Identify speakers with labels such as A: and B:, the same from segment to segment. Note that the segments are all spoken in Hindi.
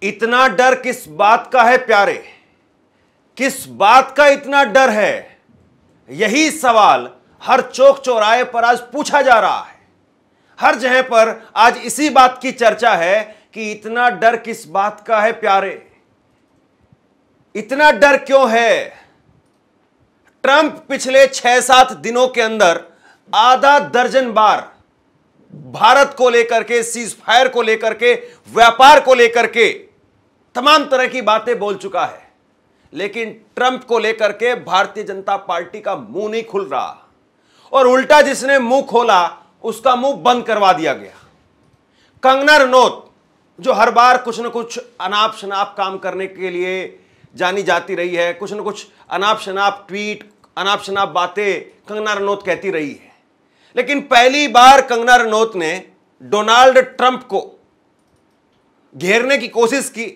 A: इतना डर किस बात का है प्यारे, किस बात का इतना डर है? यही सवाल हर चौक चौराहे पर आज पूछा जा रहा है। हर जगह पर आज इसी बात की चर्चा है कि इतना डर किस बात का है प्यारे, इतना डर क्यों है? ट्रंप पिछले 6-7 दिनों के अंदर आधा दर्जन बार भारत को लेकर के, सीज फायर को लेकर के, व्यापार को लेकर के तमाम तरह की बातें बोल चुका है, लेकिन ट्रंप को लेकर के भारतीय जनता पार्टी का मुंह नहीं खुल रहा और उल्टा जिसने मुंह खोला उसका मुंह बंद करवा दिया गया। कंगना रनौत जो हर बार कुछ न कुछ अनाप शनाप काम करने के लिए जानी जाती रही है, कुछ न कुछ अनाप शनाप ट्वीट, अनाप शनाप बातें कंगना रनौत कहती रही है, लेकिन पहली बार कंगना रनौत ने डोनाल्ड ट्रंप को घेरने की कोशिश की,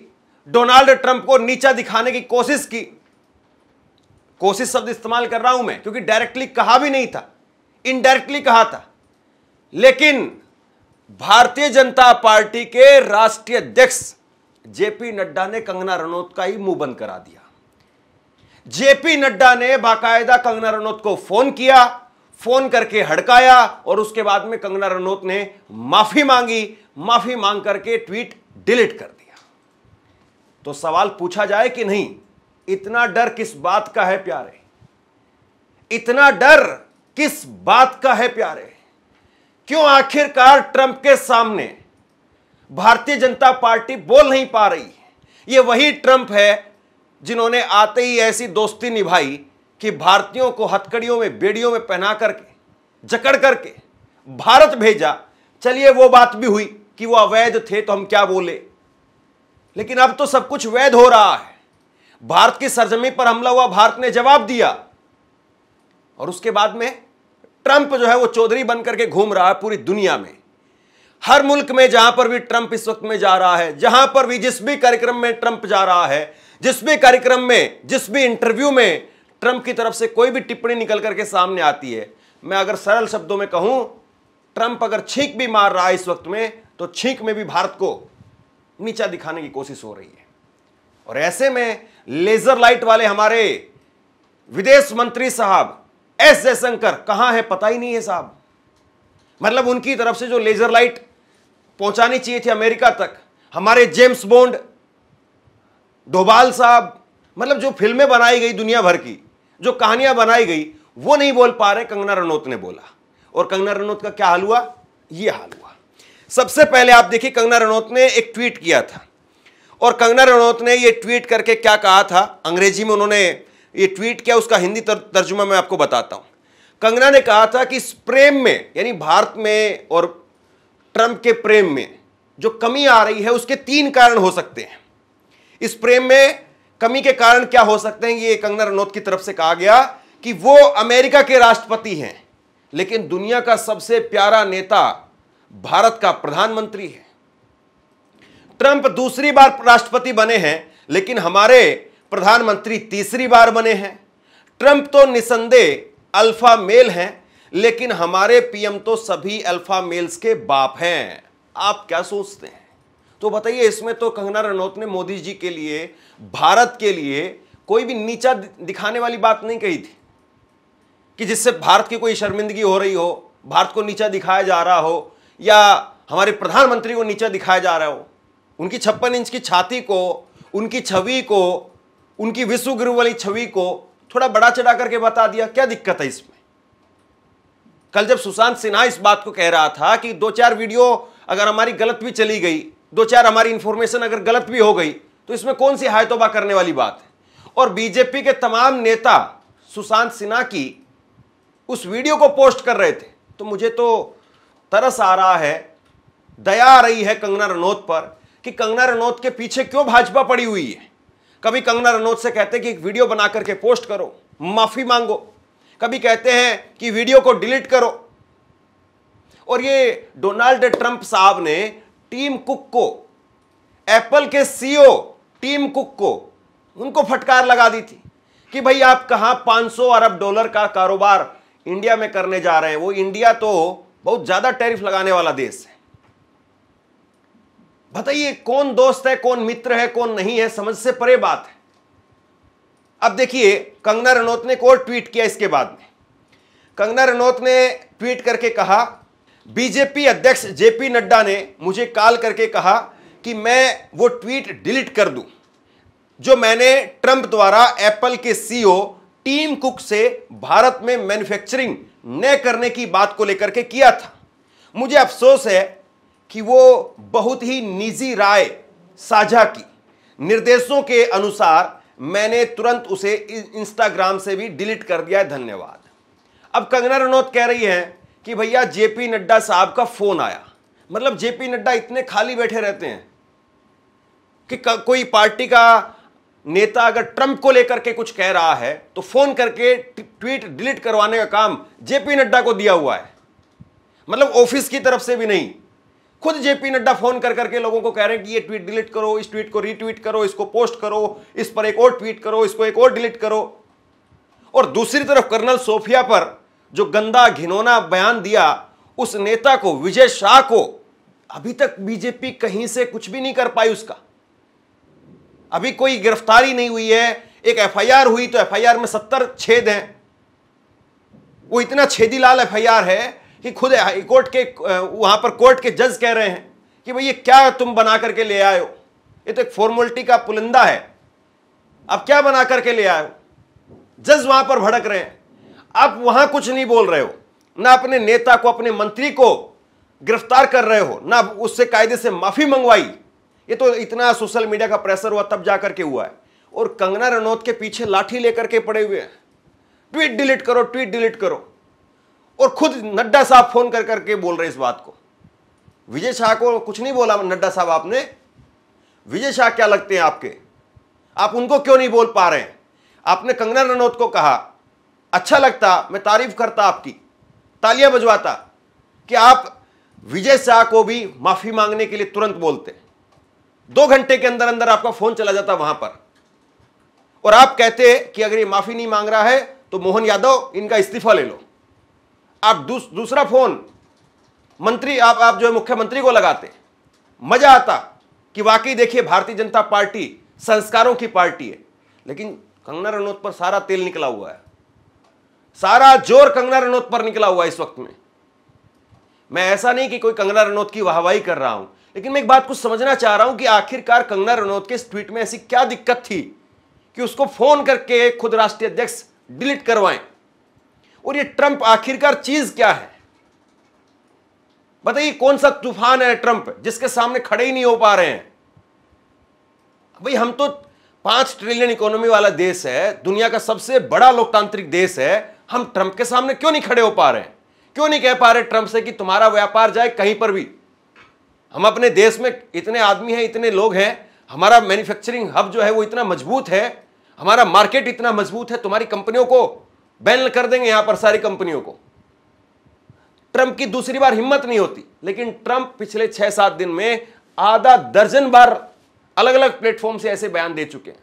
A: डोनाल्ड ट्रंप को नीचा दिखाने की कोशिश की। कोशिश शब्द इस्तेमाल कर रहा हूं मैं क्योंकि डायरेक्टली कहा भी नहीं था, इनडायरेक्टली कहा था, लेकिन भारतीय जनता पार्टी के राष्ट्रीय अध्यक्ष जेपी नड्डा ने कंगना रनौत का ही मुंह बंद करा दिया। जेपी नड्डा ने बाकायदा कंगना रनौत को फोन किया, फोन करके हड़काया और उसके बाद में कंगना रनौत ने माफी मांगी, माफी मांग करके ट्वीट डिलीट कर दिया। तो सवाल पूछा जाए कि नहीं, इतना डर किस बात का है प्यारे, इतना डर किस बात का है प्यारे? क्यों आखिरकार ट्रंप के सामने भारतीय जनता पार्टी बोल नहीं पा रही है? यह वही ट्रंप है जिन्होंने आते ही ऐसी दोस्ती निभाई कि भारतीयों को हथकड़ियों में, बेड़ियों में पहना करके, जकड़ करके भारत भेजा। चलिए वो बात भी हुई कि वो अवैध थे तो हम क्या बोले, लेकिन अब तो सब कुछ वैध हो रहा है। भारत की सरजमी पर हमला हुआ, भारत ने जवाब दिया और उसके बाद में ट्रंप जो है वो चौधरी बन करके घूम रहा है पूरी दुनिया में। हर मुल्क में जहां पर भी ट्रंप इस वक्त में जा रहा है, जहां पर भी जिस भी कार्यक्रम में ट्रंप जा रहा है, जिस भी कार्यक्रम में, जिस भी इंटरव्यू में ट्रंप की तरफ से कोई भी टिप्पणी निकल करके सामने आती है, मैं अगर सरल शब्दों में कहूं, ट्रंप अगर छींक भी मार रहा है इस वक्त में, तो छींक में भी भारत को नीचा दिखाने की कोशिश हो रही है। और ऐसे में लेजर लाइट वाले हमारे विदेश मंत्री साहब एस जयशंकर कहां है पता ही नहीं है साहब। मतलब उनकी तरफ से जो लेजर लाइट पहुंचानी चाहिए थी अमेरिका तक, हमारे जेम्स बॉन्ड डोभाल साहब, मतलब जो फिल्में बनाई गई दुनिया भर की, जो कहानियां बनाई गई, वो नहीं बोल पा रहे, कंगना रनौत ने बोला। और कंगना रनौत का क्या हाल हुआ? ये हाल हुआ। सबसे पहले आप देखिए, कंगना रनौत ने एक ट्वीट किया था और कंगना रनौत ने ये ट्वीट करके क्या कहा था, अंग्रेजी में उन्होंने ये ट्वीट किया, उसका हिंदी तर्जुमा मैं आपको बताता हूं। कंगना ने कहा था कि इस प्रेम में, यानी भारत में और ट्रंप के प्रेम में जो कमी आ रही है उसके 3 कारण हो सकते हैं। इस प्रेम में कमी के कारण क्या हो सकते हैं? ये कंगना रनौत की तरफ से कहा गया कि वो अमेरिका के राष्ट्रपति हैं, लेकिन दुनिया का सबसे प्यारा नेता भारत का प्रधानमंत्री है। ट्रंप दूसरी बार राष्ट्रपति बने हैं, लेकिन हमारे प्रधानमंत्री तीसरी बार बने हैं। ट्रंप तो निसंदेह अल्फा मेल हैं, लेकिन हमारे पीएम तो सभी अल्फा मेल्स के बाप हैं। आप क्या सोचते हैं? तो बताइए, इसमें तो कंगना रनौत ने मोदी जी के लिए, भारत के लिए कोई भी नीचा दिखाने वाली बात नहीं कही थी कि जिससे भारत की कोई शर्मिंदगी हो रही हो, भारत को नीचा दिखाया जा रहा हो या हमारे प्रधानमंत्री को नीचा दिखाया जा रहा हो। उनकी 56 इंच की छाती को, उनकी छवि को, उनकी विश्व गुरु वाली छवि को थोड़ा बड़ा चढ़ा करके बता दिया। क्या दिक्कत है इसमें? कल जब सुशांत सिन्हा इस बात को कह रहा था कि 2-4 वीडियो अगर हमारी गलत भी चली गई, 2-4 हमारी इंफॉर्मेशन अगर गलत भी हो गई, तो इसमें कौन सी हाय तौबा करने वाली बात है? और बीजेपी के तमाम नेता सुशांत सिन्हा की उस वीडियो को पोस्ट कर रहे थे। तो मुझे तो तरस आ रहा है, दया आ रही है कंगना रनौत पर कि कंगना रनौत के पीछे क्यों भाजपा पड़ी हुई है। कभी कंगना रनौत से कहते हैं कि एक वीडियो बना करके पोस्ट करो, माफी मांगो, कभी कहते हैं कि वीडियो को डिलीट करो। और ये डोनाल्ड ट्रंप साहब ने टीम कुक को, एप्पल के सीईओ टीम कुक को, उनको फटकार लगा दी थी कि भाई आप कहां $500 अरब का कारोबार इंडिया में करने जा रहे हैं। वो इंडिया तो बहुत ज्यादा टैरिफ लगाने वाला देश है। बताइए कौन दोस्त है, कौन मित्र है, कौन नहीं है, समझ से परे बात है। अब देखिए कंगना रनौत ने एक और ट्वीट किया इसके बाद में। कंगना रनौत ने ट्वीट करके कहा, बीजेपी अध्यक्ष जेपी नड्डा ने मुझे कॉल करके कहा कि मैं वो ट्वीट डिलीट कर दूं जो मैंने ट्रंप द्वारा एप्पल के सीईओ टीम कुक से भारत में मैन्युफैक्चरिंग न करने की बात को लेकर के किया था। मुझे अफसोस है कि वो बहुत ही निजी राय साझा की। निर्देशों के अनुसार मैंने तुरंत उसे इंस्टाग्राम से भी डिलीट कर दिया है, धन्यवाद। अब कंगना रनौत कह रही है कि भैया जेपी नड्डा साहब का फोन आया। मतलब जेपी नड्डा इतने खाली बैठे रहते हैं कि कोई पार्टी का नेता अगर ट्रंप को लेकर के कुछ कह रहा है तो फोन करके ट्वीट डिलीट करवाने का काम जेपी नड्डा को दिया हुआ है। मतलब ऑफिस की तरफ से भी नहीं, खुद जेपी नड्डा फोन कर करके लोगों को कह रहे हैं कि ये ट्वीट डिलीट करो, इस ट्वीट को रीट्वीट करो, इसको पोस्ट करो, इस पर एक और ट्वीट करो, इसको एक और डिलीट करो। और दूसरी तरफ कर्नल सोफिया पर जो गंदा घिनौना बयान दिया उस नेता को, विजय शाह को, अभी तक बीजेपी कहीं से कुछ भी नहीं कर पाई। उसका अभी कोई गिरफ्तारी नहीं हुई है। एक एफआईआर हुई तो एफआईआर में 70 छेद हैं। वो इतना छेदीलाल एफआईआर है कि खुद हाईकोर्ट के वहां पर कोर्ट के जज कह रहे हैं कि भाई ये क्या तुम बना करके ले आए हो, ये तो एक फॉर्मेलिटी का पुलिंदा है, अब क्या बना करके ले आए हो। जज वहां पर भड़क रहे हैं, आप वहां कुछ नहीं बोल रहे हो, ना अपने नेता को, अपने मंत्री को गिरफ्तार कर रहे हो, ना उससे कायदे से माफी मंगवाई। ये तो इतना सोशल मीडिया का प्रेशर हुआ तब जाकर के हुआ है। और कंगना रनौत के पीछे लाठी लेकर के पड़े हुए हैं, ट्वीट डिलीट करो, ट्वीट डिलीट करो। और खुद नड्डा साहब फोन कर करके बोल रहे इस बात को। विजय शाह को कुछ नहीं बोला नड्डा साहब आपने। विजय शाह क्या लगते हैं आपके, आप उनको क्यों नहीं बोल पा रहे हैं। आपने कंगना रनौत को कहा, अच्छा लगता, मैं तारीफ करता, आपकी तालियां बजवाता कि आप विजय शाह को भी माफी मांगने के लिए तुरंत बोलते। 2 घंटे के अंदर अंदर आपका फोन चला जाता वहां पर और आप कहते कि अगर ये माफी नहीं मांग रहा है तो मोहन यादव इनका इस्तीफा ले लो। आप दूसरा फोन मंत्री आप जो है मुख्यमंत्री को लगाते, मजा आता कि वाकई देखिए भारतीय जनता पार्टी संस्कारों की पार्टी है। लेकिन कंगना रनौत पर सारा तेल निकला हुआ है, सारा जोर कंगना रनौत पर निकला हुआ है इस वक्त में। मैं ऐसा नहीं कि कोई कंगना रनौत की वाहवाही कर रहा हूं, लेकिन मैं एक बात कुछ समझना चाह रहा हूं कि आखिरकार कंगना रनौत के इस ट्वीट में ऐसी क्या दिक्कत थी कि उसको फोन करके खुद राष्ट्रीय अध्यक्ष डिलीट करवाएं। और ये ट्रंप आखिरकार चीज क्या है बताइए। कौन सा तूफान है ट्रंप जिसके सामने खड़े ही नहीं हो पा रहे हैं। भाई हम तो 5 ट्रिलियन इकोनॉमी वाला देश है, दुनिया का सबसे बड़ा लोकतांत्रिक देश है, हम ट्रंप के सामने क्यों नहीं खड़े हो पा रहे हैं। क्यों नहीं कह पा रहे ट्रंप से कि तुम्हारा व्यापार जाए कहीं पर भी। हम अपने देश में इतने आदमी हैं, इतने लोग हैं, हमारा मैन्युफैक्चरिंग हब जो है वो इतना मजबूत है, हमारा मार्केट इतना मजबूत है, तुम्हारी कंपनियों को बैन कर देंगे यहां पर, सारी कंपनियों को। ट्रंप की दूसरी बार हिम्मत नहीं होती। लेकिन ट्रंप पिछले 6-7 दिन में आधा दर्जन बार अलग अलग प्लेटफॉर्म से ऐसे बयान दे चुके हैं।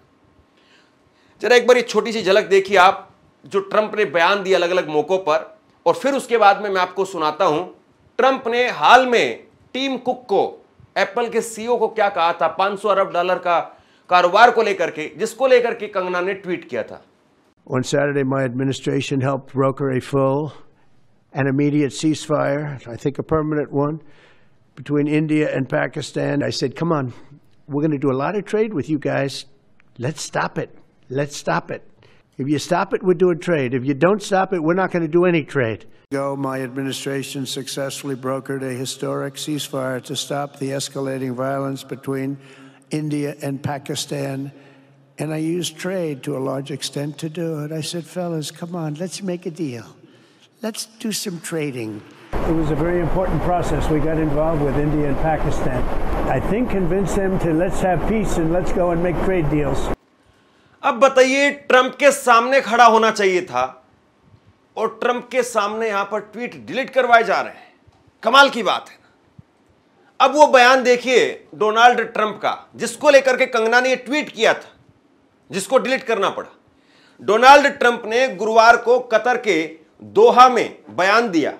A: जरा एक बार ये छोटी सी झलक देखिए आप, जो ट्रंप ने बयान दिया अलग अलग मौकों पर, और फिर उसके बाद में मैं आपको सुनाता हूं ट्रंप ने हाल में टीम कुक को, एप्पल के सीईओ को क्या कहा था $500 अरब का कारोबार को लेकर के, जिसको लेकर के कंगना ने ट्वीट किया था।
B: On Saturday, my administration helped broker a full and immediate ceasefire, I think a permanent one, between India and Pakistan. I said, come on, we're going to do a lot of trade with you guys. Let's stop it. Let's stop it. If you stop it, we're doing trade. If you don't stop it, we're not going to do any trade. My administration successfully brokered a historic ceasefire to stop the escalating violence between India and Pakistan. And I used trade to a large extent to do it. I said, fellas, come on, let's make a deal. Let's do some trading. It was a very important process. We got involved with India and Pakistan. I think convinced them to let's have peace and let's go and make trade deals.
A: अब बताइए, ट्रंप के सामने खड़ा होना चाहिए था और ट्रंप के सामने यहां पर ट्वीट डिलीट करवाए जा रहे हैं। कमाल की बात है। अब वो बयान देखिए डोनाल्ड ट्रंप का, जिसको लेकर के कंगना ने ये ट्वीट किया था, जिसको डिलीट करना पड़ा। डोनाल्ड ट्रंप ने गुरुवार को कतर के दोहा में बयान दिया।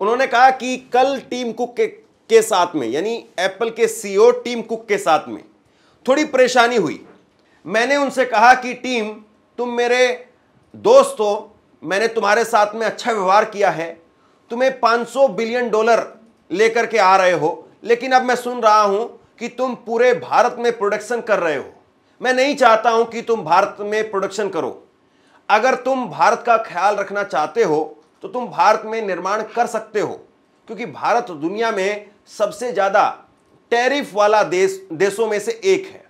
A: उन्होंने कहा कि कल टीम कुक के के साथ में, यानी एप्पल के सीईओ टिम कुक के साथ में थोड़ी परेशानी हुई। मैंने उनसे कहा कि टीम, तुम मेरे दोस्त हो, मैंने तुम्हारे साथ में अच्छा व्यवहार किया है, तुम्हें $500 बिलियन लेकर के आ रहे हो, लेकिन अब मैं सुन रहा हूं कि तुम पूरे भारत में प्रोडक्शन कर रहे हो। मैं नहीं चाहता हूं कि तुम भारत में प्रोडक्शन करो। अगर तुम भारत का ख्याल रखना चाहते हो तो तुम भारत में निर्माण कर सकते हो, क्योंकि भारत दुनिया में सबसे ज्यादा टैरिफ वाला देशों में से एक है।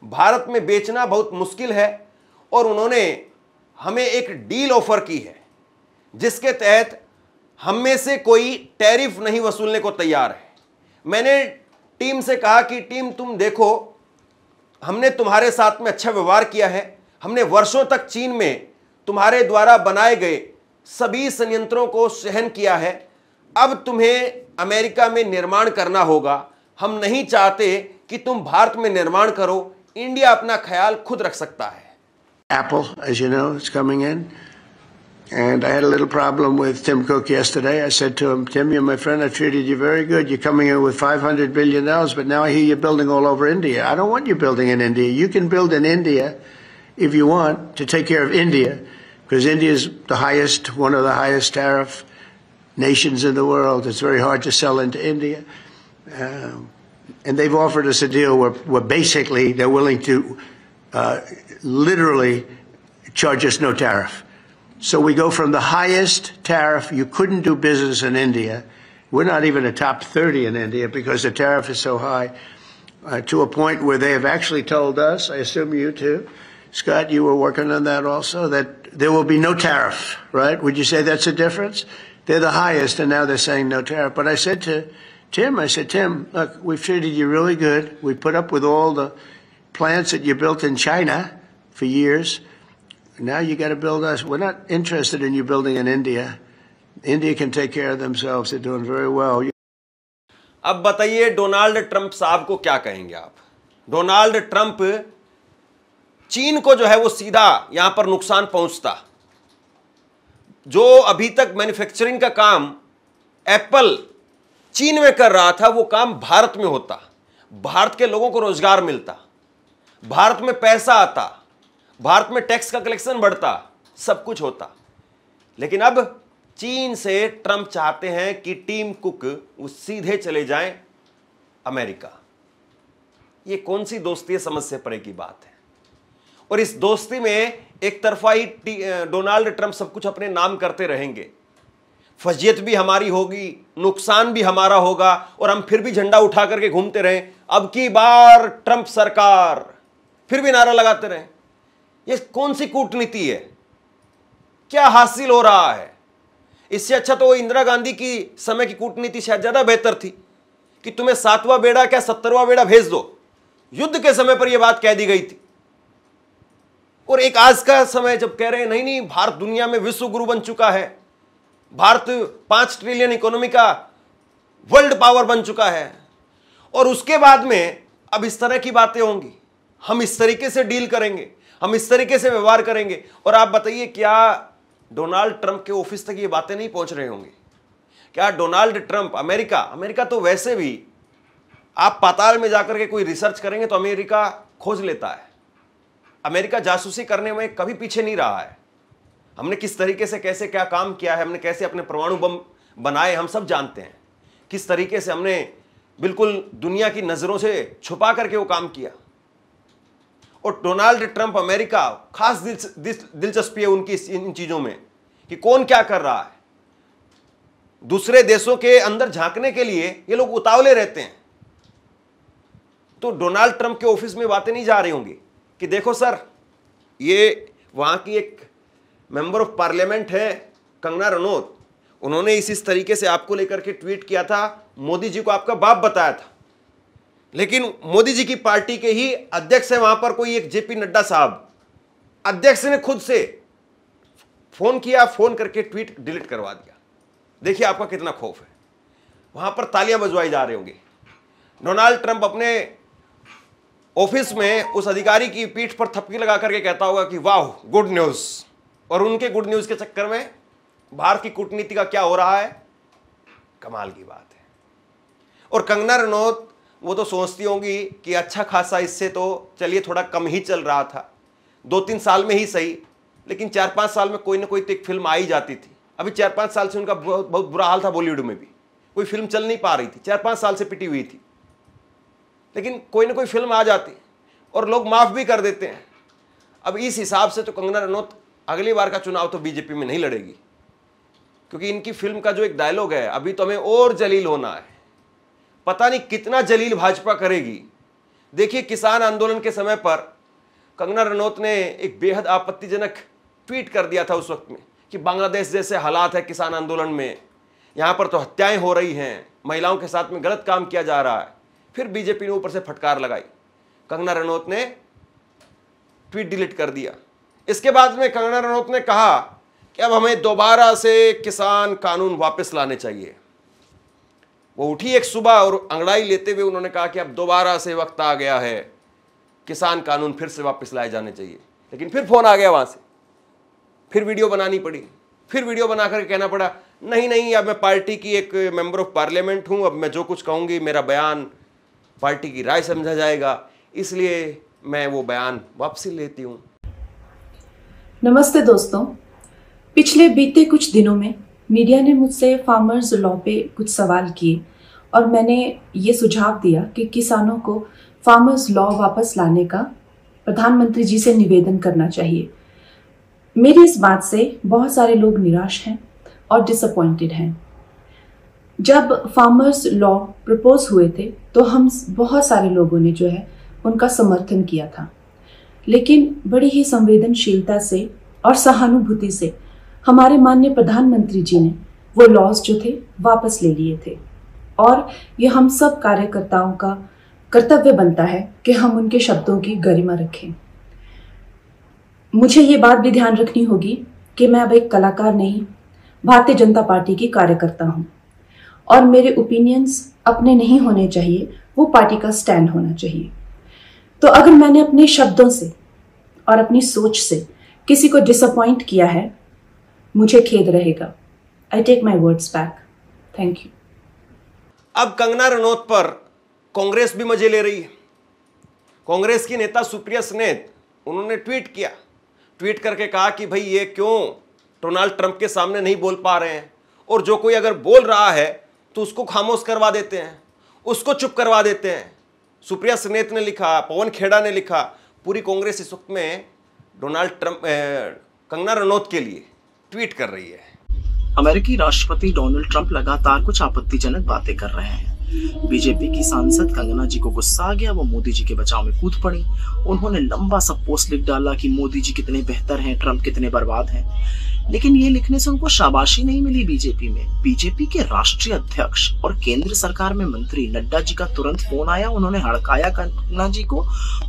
A: भारत में बेचना बहुत मुश्किल है और उन्होंने हमें एक डील ऑफर की है जिसके तहत हम में से कोई टैरिफ नहीं वसूलने को तैयार है। मैंने टीम से कहा कि टीम, तुम देखो, हमने तुम्हारे साथ में अच्छा व्यवहार किया है, हमने वर्षों तक चीन में तुम्हारे द्वारा बनाए गए सभी संयंत्रों को सहन किया है, अब तुम्हें अमेरिका में निर्माण करना होगा। हम नहीं चाहते कि तुम भारत में निर्माण करो, इंडिया अपना ख्याल खुद रख सकता है।
B: Apple, as you know, is coming in. And I had a little problem with Tim Cook yesterday. I said to him, Tim, you're my friend. I treated you very good. You're coming in with $500 billion, but now I hear you're building all over India. I don't want you building in India. You can build in India if you want to take care of India, because India is the highest, one of the highest tariff nations in the world. It's very hard to sell into India. And they've offered us a deal where basically they're willing to literally charge us no tariff. So we go from the highest tariff, you couldn't do business in India, we're not even a top 30 in India because the tariff is so high, to a point where they have actually told us, I assume you too, Scott, you were working on that also, that there will be no tariff, right? Would you say that's a difference? They're the highest and now they're saying no tariff. But I said to Tim, Tim, look, we've treated you really good. We put up with all the plants that you built in China for years. Now you got to build us. We're not interested in you building in India. India can take care of themselves. They're doing very well.
A: अब बताइए डोनाल्ड ट्रंप साहब को क्या कहेंगे आप? डोनाल्ड ट्रंप चीन को जो है वो सीधा यहां पर नुकसान पहुंचता। जो अभी तक मैन्युफैक्चरिंग का काम एप्पल चीन में कर रहा था, वो काम भारत में होता, भारत के लोगों को रोजगार मिलता, भारत में पैसा आता, भारत में टैक्स का कलेक्शन बढ़ता, सब कुछ होता। लेकिन अब चीन से ट्रंप चाहते हैं कि टिम कुक वो सीधे चले जाएं अमेरिका। ये कौन सी दोस्ती है, समझ से परे की बात है। और इस दोस्ती में एक तरफा ही डोनाल्ड ट्रंप सब कुछ अपने नाम करते रहेंगे। फजीयत भी हमारी होगी, नुकसान भी हमारा होगा, और हम फिर भी झंडा उठा करके घूमते रहें, अब की बार ट्रंप सरकार, फिर भी नारा लगाते रहें। ये कौन सी कूटनीति है? क्या हासिल हो रहा है? इससे अच्छा तो इंदिरा गांधी की समय की कूटनीति शायद ज्यादा बेहतर थी कि तुम्हें 7वां बेड़ा क्या 70वां बेड़ा भेज दो। युद्ध के समय पर यह बात कह दी गई थी। और एक आज का समय जब कह रहे हैं नहीं नहीं, भारत दुनिया में विश्व गुरु बन चुका है, भारत 5 ट्रिलियन इकोनॉमी का वर्ल्ड पावर बन चुका है, और उसके बाद में अब इस तरह की बातें होंगी, हम इस तरीके से डील करेंगे, हम इस तरीके से व्यवहार करेंगे। और आप बताइए, क्या डोनाल्ड ट्रंप के ऑफिस तक ये बातें नहीं पहुंच रही होंगी? क्या डोनाल्ड ट्रंप, अमेरिका तो वैसे भी आप पाताल में जाकर के कोई रिसर्च करेंगे तो अमेरिका खोज लेता है। अमेरिका जासूसी करने में कभी पीछे नहीं रहा है। हमने किस तरीके से कैसे क्या काम किया है, हमने कैसे अपने परमाणु बम बनाए, हम सब जानते हैं। किस तरीके से हमने बिल्कुल दुनिया की नजरों से छुपा करके वो काम किया। और डोनाल्ड ट्रंप, अमेरिका खास दिलचस्पी है उनकी इन चीजों में कि कौन क्या कर रहा है। दूसरे देशों के अंदर झांकने के लिए ये लोग उतावले रहते हैं। तो डोनाल्ड ट्रंप के ऑफिस में बातें नहीं जा रही होंगी कि देखो सर, ये वहां की एक मेंबर ऑफ पार्लियामेंट है कंगना रनौत, उन्होंने इस तरीके से आपको लेकर के ट्वीट किया था, मोदी जी को आपका बाप बताया था। लेकिन मोदी जी की पार्टी के ही अध्यक्ष है वहां पर कोई एक जेपी नड्डा साहब, अध्यक्ष ने खुद से फोन किया, फोन करके ट्वीट डिलीट करवा दिया। देखिए आपका कितना खौफ है। वहां पर तालियां बजवाई जा रही होंगी। डोनाल्ड ट्रंप अपने ऑफिस में उस अधिकारी की पीठ पर थपकी लगा करके कहता होगा कि वाह गुड न्यूज, और उनके गुड न्यूज के चक्कर में भारत की कूटनीति का क्या हो रहा है, कमाल की बात है। और कंगना रनौत वो तो सोचती होंगी कि अच्छा खासा इससे तो चलिए थोड़ा कम ही चल रहा था, 2-3 साल में ही सही, लेकिन 4-5 साल में कोई ना कोई तो एक फिल्म आ ही जाती थी। अभी 4-5 साल से उनका बहुत बुरा हाल था, बॉलीवुड में भी कोई फिल्म चल नहीं पा रही थी, 4-5 साल से पिटी हुई थी, लेकिन कोई ना कोई फिल्म आ जाती और लोग माफ़ भी कर देते हैं। अब इस हिसाब से तो कंगना रनौत अगली बार का चुनाव तो बीजेपी में नहीं लड़ेगी, क्योंकि इनकी फिल्म का जो एक डायलॉग है, अभी तो हमें और जलील होना है, पता नहीं कितना जलील भाजपा करेगी। देखिए, किसान आंदोलन के समय पर कंगना रनौत ने एक बेहद आपत्तिजनक ट्वीट कर दिया था उस वक्त में कि बांग्लादेश जैसे हालात है किसान आंदोलन में, यहाँ पर तो हत्याएं हो रही हैं, महिलाओं के साथ में गलत काम किया जा रहा है। फिर बीजेपी ने ऊपर से फटकार लगाई, कंगना रनौत ने ट्वीट डिलीट कर दिया। इसके बाद में कंगना रनौत ने कहा कि अब हमें दोबारा से किसान कानून वापस लाने चाहिए। वो उठी एक सुबह और अंगड़ाई लेते हुए उन्होंने कहा कि अब दोबारा से वक्त आ गया है, किसान कानून फिर से वापस लाए जाने चाहिए। लेकिन फिर फोन आ गया वहां से, फिर वीडियो बनानी पड़ी, फिर वीडियो बनाकर कहना पड़ा नहीं नहीं, अब मैं पार्टी की एक मेंबर ऑफ पार्लियामेंट हूं, अब मैं जो कुछ कहूंगी मेरा बयान पार्टी की राय समझा जाएगा, इसलिए मैं वो बयान वापसी लेती हूं।
C: नमस्ते दोस्तों, पिछले बीते कुछ दिनों में मीडिया ने मुझसे फार्मर्स लॉ पे कुछ सवाल किए और मैंने ये सुझाव दिया कि किसानों को फार्मर्स लॉ वापस लाने का प्रधानमंत्री जी से निवेदन करना चाहिए। मेरी इस बात से बहुत सारे लोग निराश हैं और डिसअपॉइंटेड हैं। जब फार्मर्स लॉ प्रपोज हुए थे तो हम बहुत सारे लोगों ने जो है उनका समर्थन किया था, लेकिन बड़ी ही संवेदनशीलता से और सहानुभूति से हमारे माननीय प्रधानमंत्री जी ने वो लॉज जो थे वापस ले लिए थे। और ये हम सब कार्यकर्ताओं का कर्तव्य बनता है कि हम उनके शब्दों की गरिमा रखें। मुझे ये बात भी ध्यान रखनी होगी कि मैं अब एक कलाकार नहीं, भारतीय जनता पार्टी की कार्यकर्ता हूँ और मेरे ओपिनियंस अपने नहीं होने चाहिए, वो पार्टी का स्टैंड होना चाहिए। तो अगर मैंने अपने शब्दों से और अपनी सोच से किसी को डिसअपॉइंट किया है, मुझे खेद रहेगा। I take my words back. Thank you.
A: अब कंगना रनौत पर कांग्रेस भी मजे ले रही है। कांग्रेस की नेता सुप्रिया स्नेत, उन्होंने ट्वीट किया, ट्वीट करके कहा कि भाई ये क्यों डोनाल्ड ट्रंप के सामने नहीं बोल पा रहे हैं, और जो कोई अगर बोल रहा है तो उसको खामोश करवा देते हैं, उसको चुप करवा देते हैं। सुप्रिया स्नेत ने लिखा, पवन खेड़ा ने लिखा, पूरी कांग्रेस इस वक्त में डोनाल्ड ट्रंप कंगना रनौत के लिए ट्वीट कर रही है।
D: अमेरिकी राष्ट्रपति डोनाल्ड ट्रंप लगातार कुछ आपत्तिजनक बातें कर रहे हैं। बीजेपी की सांसद कंगना जी को गुस्सा आ गया, वो मोदी जी के बचाव में कूद पड़ी। उन्होंने लंबा सा पोस्ट लिख डाला कि मोदी जी कितने बेहतर हैं, ट्रंप कितने बर्बाद हैं। लेकिन ये लिखने से उनको शाबाशी नहीं मिली बीजेपी में। बीजेपी के राष्ट्रीय अध्यक्ष और केंद्र सरकार में मंत्री नड्डा जी का तुरंत फोन आया, उन्होंने हड़काया कंगना जी को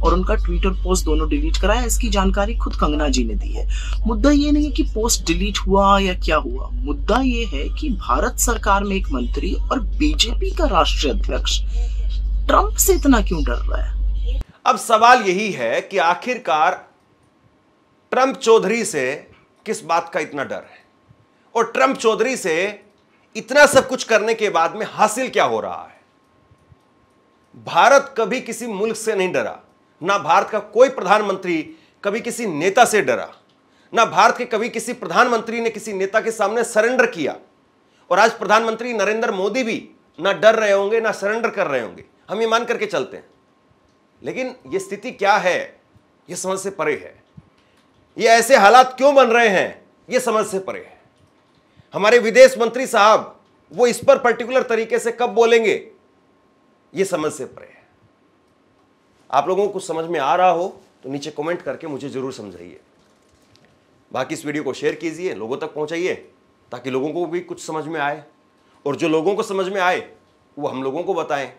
D: और उनका ट्वीट और पोस्ट दोनों डिलीट कराया। इसकी जानकारी खुद कंगना जी ने दी है। मुद्दा ये नहीं है कि पोस्ट डिलीट हुआ या क्या हुआ, मुद्दा ये है कि भारत सरकार में एक मंत्री और बीजेपी का राष्ट्रीय अध्यक्ष ट्रंप से इतना क्यों डर रहा है।
A: अब सवाल यही है कि आखिरकार ट्रंप चौधरी से किस बात का इतना डर है, और ट्रंप चौधरी से इतना सब कुछ करने के बाद में हासिल क्या हो रहा है। भारत कभी किसी मुल्क से नहीं डरा, ना भारत का कोई प्रधानमंत्री कभी किसी नेता से डरा, ना भारत के कभी किसी प्रधानमंत्री ने किसी नेता के सामने सरेंडर किया। और आज प्रधानमंत्री नरेंद्र मोदी भी ना डर रहे होंगे ना सरेंडर कर रहे होंगे, हम ये मान करके चलते हैं। लेकिन ये स्थिति क्या है, ये समझ से परे है। ये ऐसे हालात क्यों बन रहे हैं, ये समझ से परे है। हमारे विदेश मंत्री साहब वो इस पर पर्टिकुलर तरीके से कब बोलेंगे, ये समझ से परे है। आप लोगों को कुछ समझ में आ रहा हो तो नीचे कमेंट करके मुझे जरूर समझाइए। बाकी इस वीडियो को शेयर कीजिए, लोगों तक पहुंचाइए, ताकि लोगों को भी कुछ समझ में आए, और जो लोगों को समझ में आए वो हम लोगों को बताएं।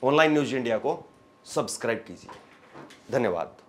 A: ऑनलाइन न्यूज इंडिया को सब्सक्राइब कीजिए। धन्यवाद।